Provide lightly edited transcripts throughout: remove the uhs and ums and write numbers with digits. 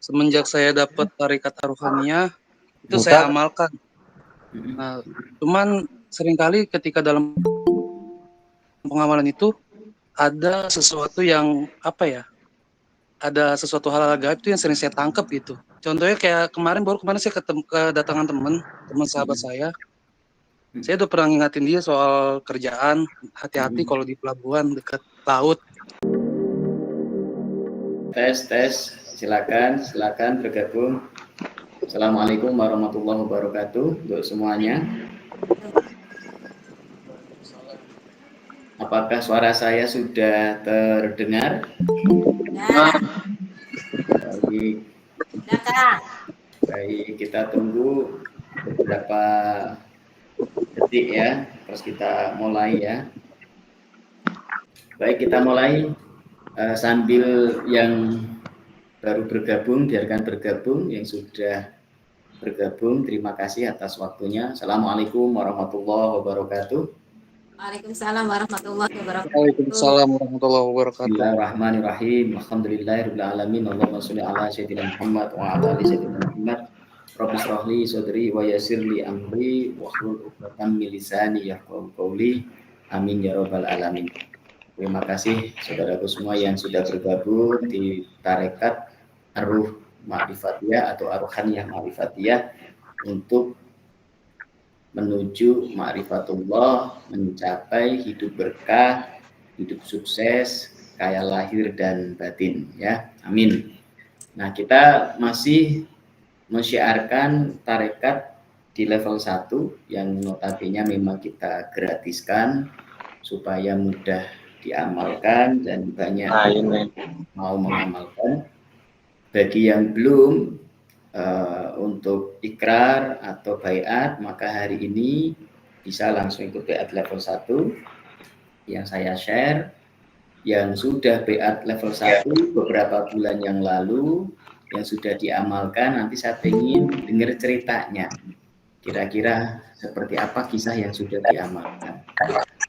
semenjak saya dapat tarekat Ar-Ruhaniyah, itu saya Mutar. amalkan. Nah, cuman seringkali ketika dalam pengamalan itu ada sesuatu yang ada sesuatu hal gaib itu yang sering saya tangkap gitu. Contohnya kayak kemarin saya kedatangan teman sahabat saya. Saya udah pernah ngingatin dia soal kerjaan, hati-hati kalau di pelabuhan dekat laut. Tes, silakan bergabung. Assalamualaikum warahmatullahi wabarakatuh untuk semuanya. Apakah suara saya sudah terdengar? Ya. Baik, kita tunggu beberapa detik ya, terus kita mulai ya. Baik, kita mulai sambil yang baru bergabung, biarkan bergabung. Yang sudah bergabung, terima kasih atas waktunya. Assalamualaikum warahmatullahi wabarakatuh. Waalaikumsalam warahmatullahi wabarakatuh. Waalaikumsalam warahmatullahi wabarakatuh. Bismillahirrahmanirrahim. Alhamdulillahirabbil alamin. Allahumma shalli ala sayyidina Muhammad wa ala ali sayyidina Muhammad. Rabbi shrah li sadri wa yassir li amri wahlul 'uqdatam min lisani yafqahu qawli. Amin ya rabbal alamin. Terima kasih saudaraku semua yang sudah bergabung di tarekat Ar-Ruh Ma'rifatiyah atau Ar-Ruhaniyah Ma'rifatiyah untuk menuju ma'rifatullah, mencapai hidup berkah, hidup sukses, kaya lahir dan batin ya. Amin. Nah, kita masih mensyiarkan tarekat di level 1 yang notabene memang kita gratiskan supaya mudah diamalkan dan banyak mau mengamalkan. Bagi yang belum untuk ikrar atau baiat, maka hari ini bisa langsung ikut baiat level 1 yang saya share. Yang sudah baiat level 1 beberapa bulan yang lalu, yang sudah diamalkan, nanti saya ingin dengar ceritanya. Kira-kira seperti apa kisah yang sudah diamalkan.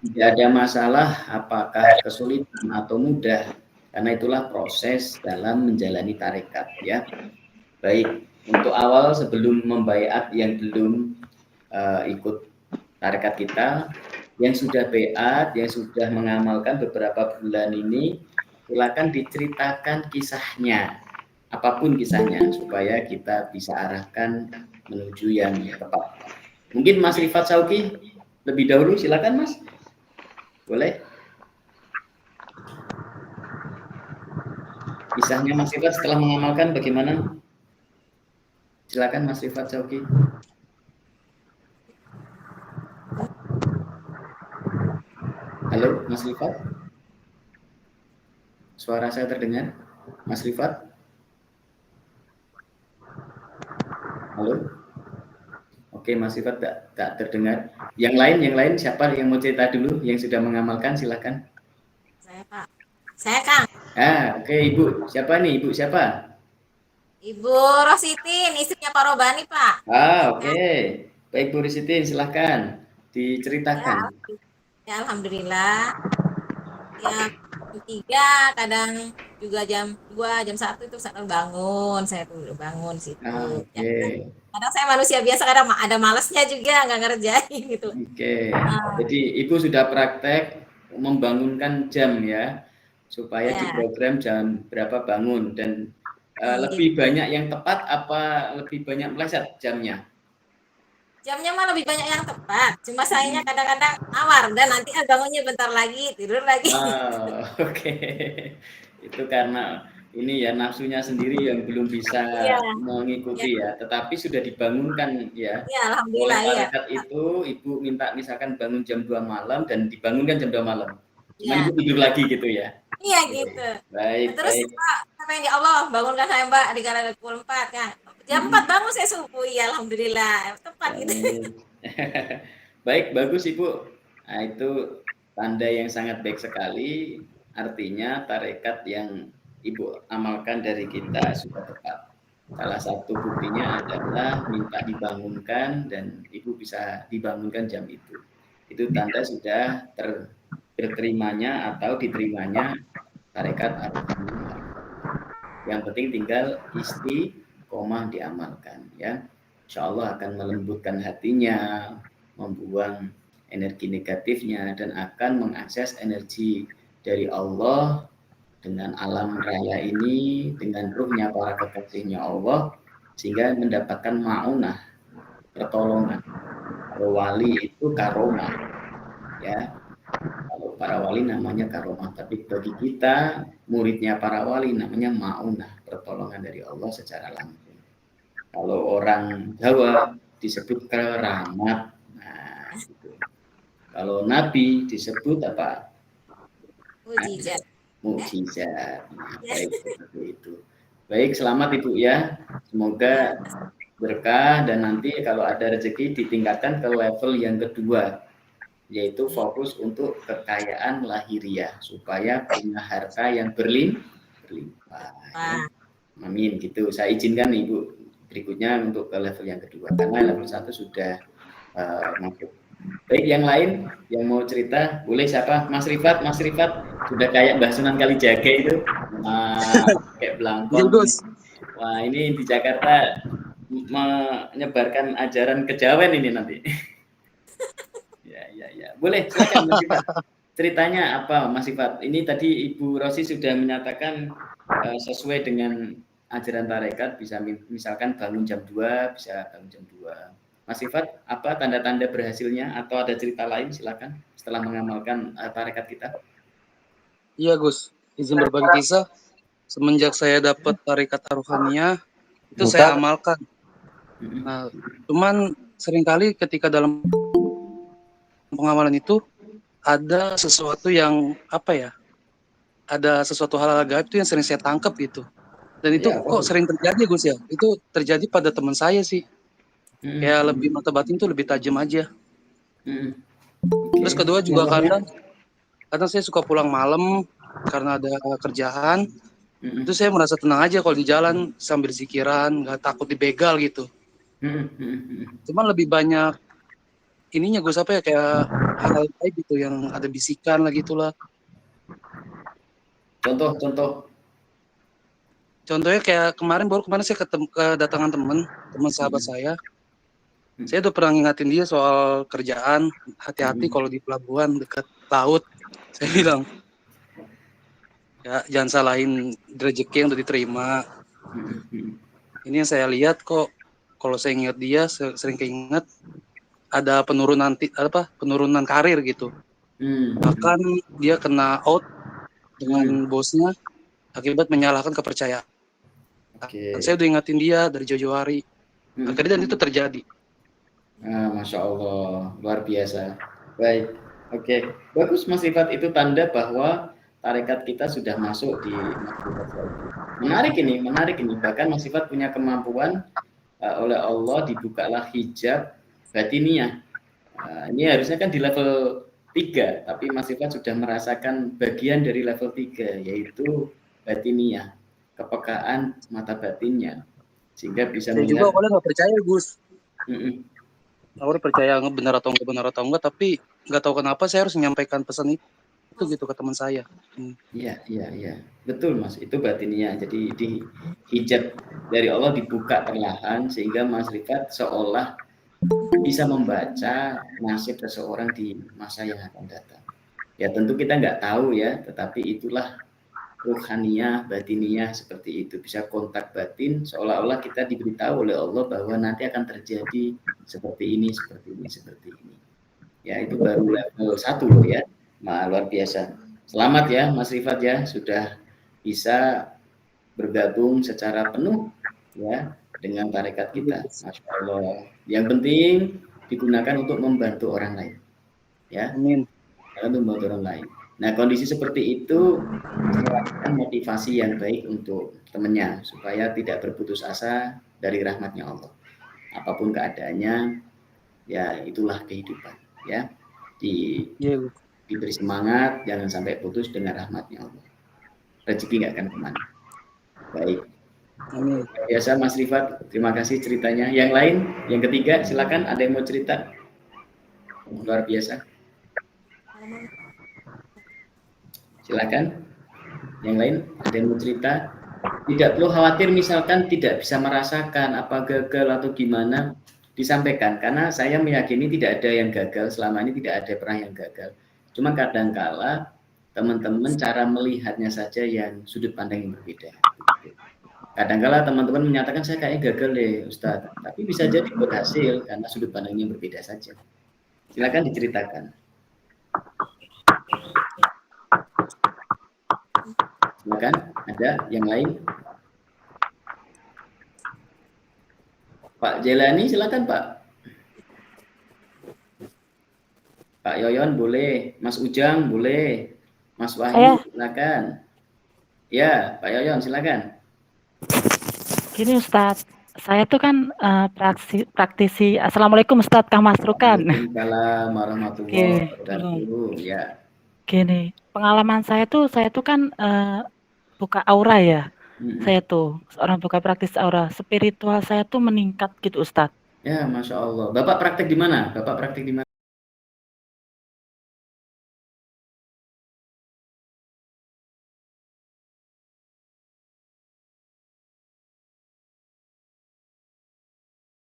Tidak ada masalah apakah kesulitan atau mudah, karena itulah proses dalam menjalani tarekat ya. Baik, untuk awal sebelum membaiat yang belum ikut tarekat kita, yang sudah baiat, yang sudah mengamalkan beberapa bulan ini, silakan diceritakan kisahnya, apapun kisahnya, supaya kita bisa arahkan menuju yang tepat. Mungkin Mas Rifat Sauki lebih dahulu, silakan Mas. Boleh? Kisahnya Mas Rifat setelah mengamalkan bagaimana? Silakan Mas Rifat Sauki. Halo Mas Rifat, suara saya terdengar? Mas Rifat? Halo? Oke, Mas Rifat tak terdengar. Yang lain siapa yang mau cerita dulu? Yang sudah mengamalkan silakan. Saya Pak. Saya Kang. Oke, Ibu. Siapa nih? Ibu siapa? Ibu Rositin, istrinya Pak Robani, Pak. Oke. Baik Bu Rositin, silahkan diceritakan. Ya, alhamdulillah. Ya, jam 3, kadang juga jam 2, jam 1 itu saya bangun. Saya tuh bangun situ. Oke. Kadang saya manusia biasa, kadang ada malesnya juga, nggak ngerjain gitu. Oke. Jadi Ibu sudah praktek membangunkan jam ya, supaya di program jam berapa bangun, dan lebih banyak yang tepat apa lebih banyak meleset jamnya? Jamnya mah lebih banyak yang tepat, cuma sayangnya kadang-kadang awar dan nanti bangunnya bentar lagi, tidur lagi. Oke. Itu karena ini ya nafsunya sendiri yang belum bisa mengikuti ya, tetapi sudah dibangunkan ya. Iya, alhamdulillah oleh tarekat itu Ibu minta misalkan bangun jam 2 malam dan dibangunkan jam 2 malam. Cuma Ibu tidur lagi gitu ya. Iya gitu. Baik. Terus Pak, sampai ya Allah bangunkan saya Mbak di kala 24 kan. Jam 4 bangun saya subuh, ya alhamdulillah tepat gitu. Baik, bagus Ibu. Nah, itu tanda yang sangat baik sekali. Artinya tarekat yang Ibu amalkan dari kita sudah tepat. Salah satu buktinya adalah minta dibangunkan dan Ibu bisa dibangunkan jam itu. Itu tanda sudah terterimanya atau diterimanya tarekat Ar-Ruhaniyah. Yang penting tinggal istiqomah diamalkan ya. Insya Allah akan melembutkan hatinya, membuang energi negatifnya dan akan mengakses energi dari Allah dengan alam raya ini, dengan ruhnya para kekasihnya Allah, sehingga mendapatkan ma'unah, pertolongan. Kalau wali itu karomah ya. Kalau para wali namanya karomah, tapi bagi kita muridnya para wali namanya ma'unah, pertolongan dari Allah secara langsung. Kalau orang Jawa disebut keramat. Nah, gitu. Kalau nabi disebut apa? Mujizat. Mukjizat. Nah, Ya. baik seperti itu. Baik, selamat Ibu ya. Ya. Semoga berkah dan nanti kalau ada rezeki ditingkatkan ke level yang kedua, yaitu fokus untuk kekayaan lahiriah supaya punya harta yang berlimpah. Ya. Amin gitu. Saya izinkan Ibu berikutnya untuk ke level yang kedua karena level 1 sudah masuk. Baik, yang lain yang mau cerita boleh siapa? Mas Rifat sudah kayak Mbah Sunan Kalijaga itu, kayak belangkon. Wah, ini di Jakarta menyebarkan ajaran kejawen ini nanti. Ya. Boleh, silakan Mas Rifat. Ceritanya apa Mas Rifat? Ini tadi Ibu Rosi sudah menyatakan sesuai dengan ajaran tarekat, bisa misalkan bangun jam 2, bisa bangun jam 2. Mas Rifat, apa tanda-tanda berhasilnya atau ada cerita lain silakan setelah mengamalkan tarekat kita? Iya Gus, izin berbagi kisah. Semenjak saya dapat tarekat Ar-Ruhaniyah, itu saya amalkan. Nah, cuman seringkali ketika dalam pengamalan itu ada sesuatu yang apa ya? Ada sesuatu hal gaib itu yang sering saya tangkap gitu. Dan itu Ya, kok sering terjadi Gus ya? Itu terjadi pada teman saya sih. Kayak lebih mata batin tuh lebih tajam aja. Terus kedua juga kadang saya suka pulang malam karena ada kerjaan. Itu saya merasa tenang aja kalau di jalan sambil zikiran, nggak takut dibegal gitu. Cuman lebih banyak ininya gue apa ya kayak hal kayak gitu yang ada bisikan lah gitulah. Contohnya kayak baru kemarin saya kedatangan teman sahabat saya. Saya udah pernah ngingatin dia soal kerjaan, hati-hati kalau di pelabuhan dekat laut. Saya bilang, ya jangan salahin rezeki yang udah diterima. Ini yang saya lihat kok, kalau saya ingat dia sering keinget ada penurunan karir gitu. Bahkan dia kena out dengan bosnya akibat menyalahkan kepercayaan. Saya udah ingatin dia dari jauh-jauh hari. Akhirnya dan itu terjadi. Masya Allah, luar biasa. Baik, oke. Bagus Mas Rifat, itu tanda bahwa tarekat kita sudah masuk di menarik ini. Bahkan Mas Rifat punya kemampuan oleh Allah dibukalah hijab batiniah. Ini harusnya kan di level 3, tapi Mas Rifat sudah merasakan bagian dari level 3, yaitu batiniah, kepekaan mata batinnya, sehingga bisa saya juga awalnya nggak percaya Gus. Awalnya percaya benar atau enggak, tapi nggak tahu kenapa saya harus menyampaikan pesan itu gitu ke teman saya. Iya, betul Mas, itu batiniah. Jadi di hijab dari Allah dibuka perlahan sehingga Mas Rifat seolah bisa membaca nasib seseorang di masa yang akan datang. Ya tentu kita nggak tahu ya, tetapi itulah ruhaniyah, batiniah seperti itu. Bisa kontak batin seolah-olah kita diberitahu oleh Allah bahwa nanti akan terjadi seperti ini. Ya itu baru level 1 loh ya. Luar biasa. Selamat ya Mas Rifat ya, sudah bisa bergabung secara penuh ya dengan tarekat kita. Masya Allah. Yang penting digunakan untuk membantu orang lain. Ya. Amin. Untuk membantu orang lain. Nah, kondisi seperti itu serahkan motivasi yang baik untuk temannya supaya tidak berputus asa dari rahmatnya Allah. Apapun keadaannya, ya itulah kehidupan. Ya, diberi semangat, jangan sampai putus dengan rahmatnya Allah. Rezeki nggak akan kemana. Baik. Amin. Biasa Mas Rifat, terima kasih ceritanya. Yang lain, yang ketiga, silakan ada yang mau cerita. Luar biasa. Silakan. Yang lain ada yang mau cerita? Tidak perlu khawatir misalkan tidak bisa merasakan apa gagal atau gimana, disampaikan. Karena saya meyakini tidak ada yang gagal, selama ini tidak ada pernah yang gagal. Cuma kadangkala teman-teman cara melihatnya saja yang sudut pandang yang berbeda. Kadangkala teman-teman menyatakan saya kayaknya gagal deh Ustadz, tapi bisa jadi berhasil karena sudut pandangnya berbeda saja. Silakan diceritakan. Silakan, ada yang lain? Pak Jelani, silakan Pak. Pak Yoyon boleh, Mas Ujang boleh, Mas Wahyu silakan. Ya, Pak Yoyon silakan. Gini Ustadz, saya tuh kan praktisi. Assalamualaikum Ustadz Kang Masrukan. Waalaikumsalam warahmatullahi wabarakatuh. Ya. Gini, pengalaman saya tuh kan buka aura ya. Saya tuh seorang buka praktis aura. Spiritual saya tuh meningkat gitu Ustadz. Ya, Masya Allah. Bapak praktek di mana?